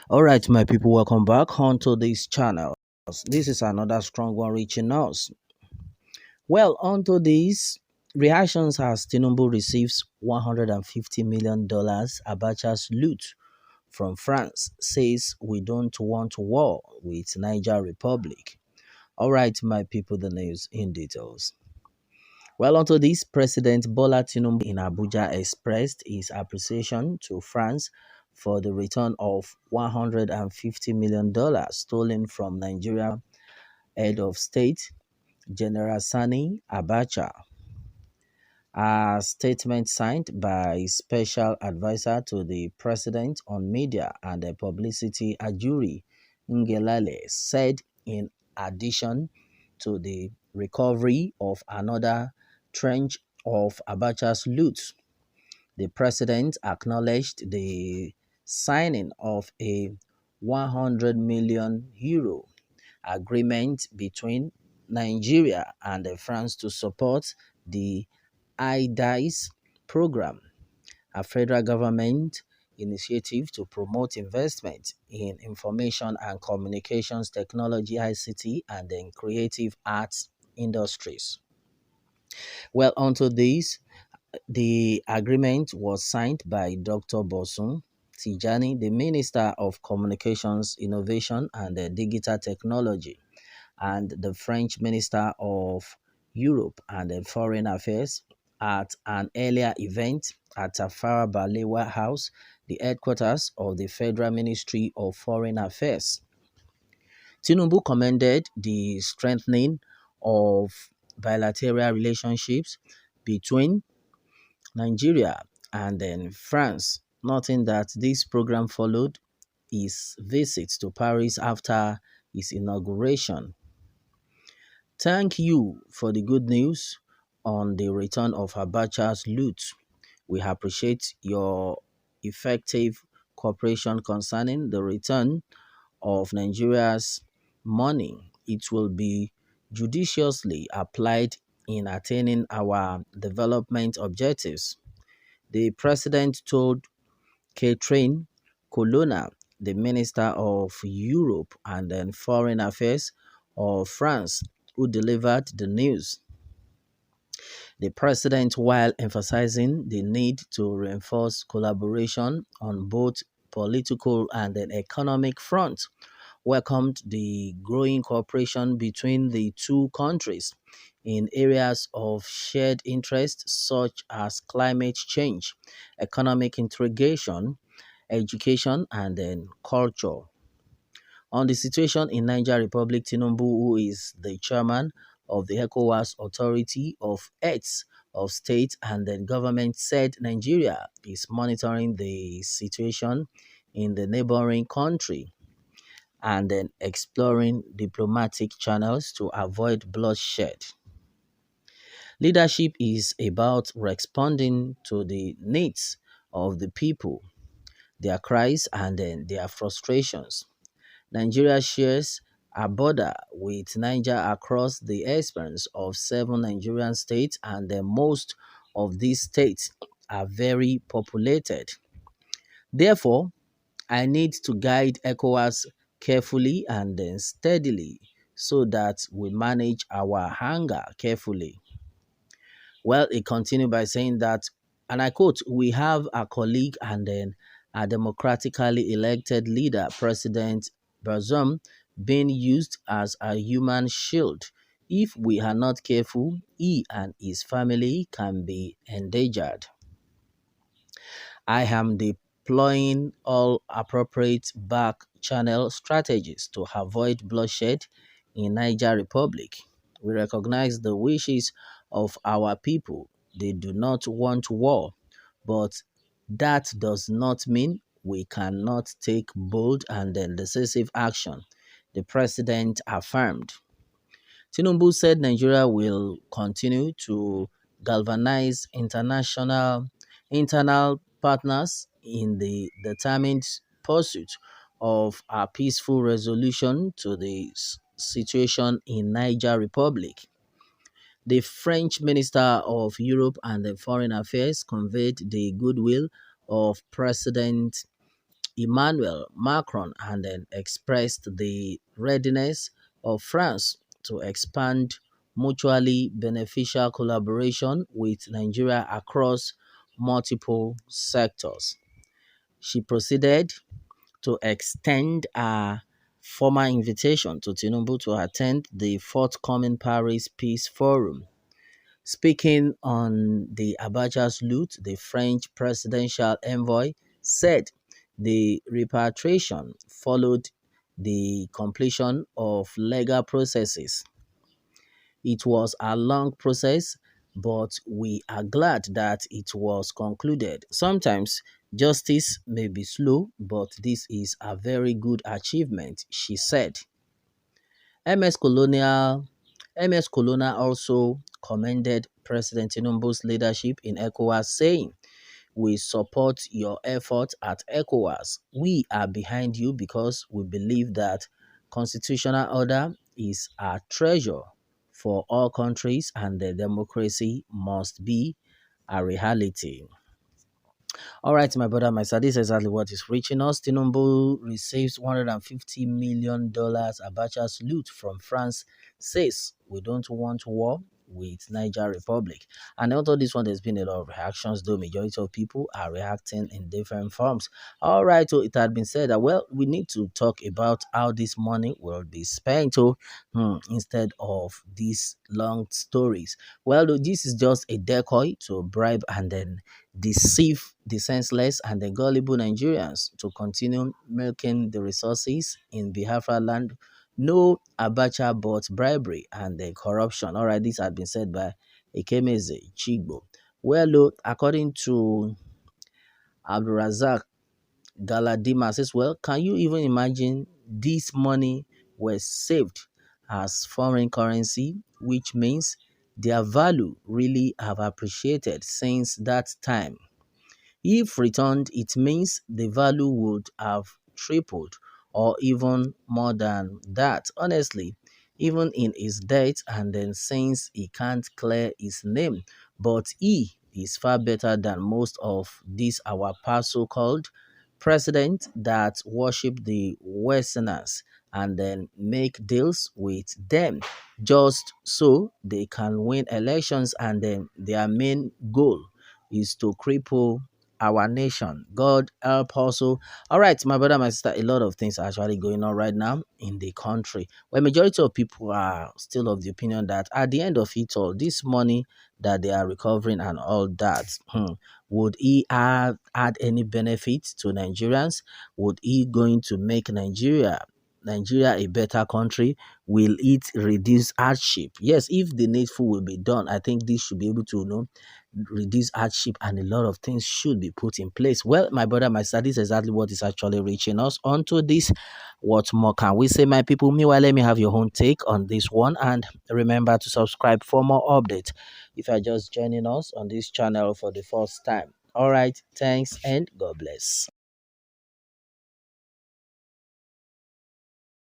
All right, my people, welcome back onto this channel. This is another strong one reaching us. Well, onto these reactions as Tinubu receives $150 million Abacha's loot from France says we don't want war with Niger Republic. All right, my people, the news in details. Well, onto this, President Bola Tinubu in Abuja expressed his appreciation to France for the return of $150 million stolen from Nigeria head of state General Sani Abacha. A statement signed by Special Advisor to the President on Media and Publicity Ajuri Ngelale said in addition to the recovery of another trench of Abacha's loot, the President acknowledged the signing of a 100 million euro agreement between Nigeria and France to support the IDICE program, a federal government initiative to promote investment in information and communications technology (ICT) and then creative arts industries. Well, onto this, the agreement was signed by Dr. Bosun Tijani, the Minister of Communications, Innovation and Digital Technology, and the French Minister of Europe and Foreign Affairs at an earlier event at Tafawa Balewa House, the headquarters of the Federal Ministry of Foreign Affairs. Tinubu commended the strengthening of bilateral relationships between Nigeria and then France, noting that this program followed his visit to Paris after his inauguration. Thank you for the good news on the return of Abacha's loot. We appreciate your effective cooperation concerning the return of Nigeria's money. It will be judiciously applied in attaining our development objectives. The president told Catherine Colonna, the Minister of Europe and then Foreign Affairs of France, who delivered the news. The president, while emphasizing the need to reinforce collaboration on both political and then economic fronts, welcomed the growing cooperation between the two countries in areas of shared interest such as climate change, economic integration, education, and then culture. On the situation in Niger Republic, Tinubu, who is the chairman of the ECOWAS Authority of Heads of State and then government, said Nigeria is monitoring the situation in the neighboring country and then exploring diplomatic channels to avoid bloodshed. Leadership is about responding to the needs of the people, their cries and then their frustrations. Nigeria shares a border with Niger across the expanse of seven Nigerian states, and then most of these states are very populated. Therefore, I need to guide ECOWAS carefully and then steadily so that we manage our hunger carefully. Well, it continued by saying that, and I quote, we have a colleague and then a democratically elected leader, President Bazoum, being used as a human shield. If we are not careful, he and his family can be endangered. I am deploying all appropriate back channel strategies to avoid bloodshed in Niger Republic. We recognize the wishes of our people. They do not want war, but that does not mean we cannot take bold and then decisive action, the president affirmed. Tinubu said Nigeria will continue to galvanize internal partners in the determined pursuit of a peaceful resolution to the situation in Niger Republic. The French Minister of Europe and Foreign Affairs conveyed the goodwill of President Emmanuel Macron and then expressed the readiness of France to expand mutually beneficial collaboration with Nigeria across multiple sectors. She proceeded to extend a formal invitation to Tinubu to attend the forthcoming Paris Peace Forum. Speaking on the ABACHA'S loot, the French presidential envoy said the repatriation followed the completion of legal processes. It was a long process, but we are glad that it was concluded. Sometimes justice may be slow, but this is a very good achievement, she said. MS Colonial MS Colonna also commended President Tinubu's leadership in ECOWAS, saying, "We support your efforts at ECOWAS. We are behind you because we believe that constitutional order is a treasure for all countries and the democracy must be a reality." All right, my brother, my sir, this is exactly what is reaching us. Tinubu receives $150 million Abacha's loot from France, says we don't want war with Niger Republic. And although this one, there's been a lot of reactions, though majority of people are reacting in different forms. All right, so it had been said that, well, we need to talk about how this money will be spent instead of these long stories. Well, this is just a decoy to bribe and then deceive the senseless and the gullible Nigerians to continue milking the resources in Biafra land. No Abacha but bribery and the corruption. All right, this had been said by Ekemeze Chigbo. Well, look, according to Abdurazak Galadima says, well, can you even imagine this money was saved as foreign currency, which means their value really have appreciated since that time. If returned, it means the value would have tripled or even more than that. Honestly, even in his death, and then since he can't clear his name, but he is far better than most of these our past so-called presidents that worship the Westerners and then make deals with them just so they can win elections, and then their main goal is to cripple our nation. God help also. All right, my brother, my sister, a lot of things are actually going on right now in the country. Where majority of people are still of the opinion that at the end of it all, this money that they are recovering and all that, would he have had any benefit to Nigerians? Would he going to make Nigeria a better country? Will it reduce hardship? Yes, if the needful will be done, I think this should be able to reduce hardship and a lot of things should be put in place. Well, my brother, my sister, this is exactly what is actually reaching us onto this. What more can we say, my people? Meanwhile, let me have your own take on this one, and remember to subscribe for more updates if you're just joining us on this channel for the first time. All right, thanks and God bless.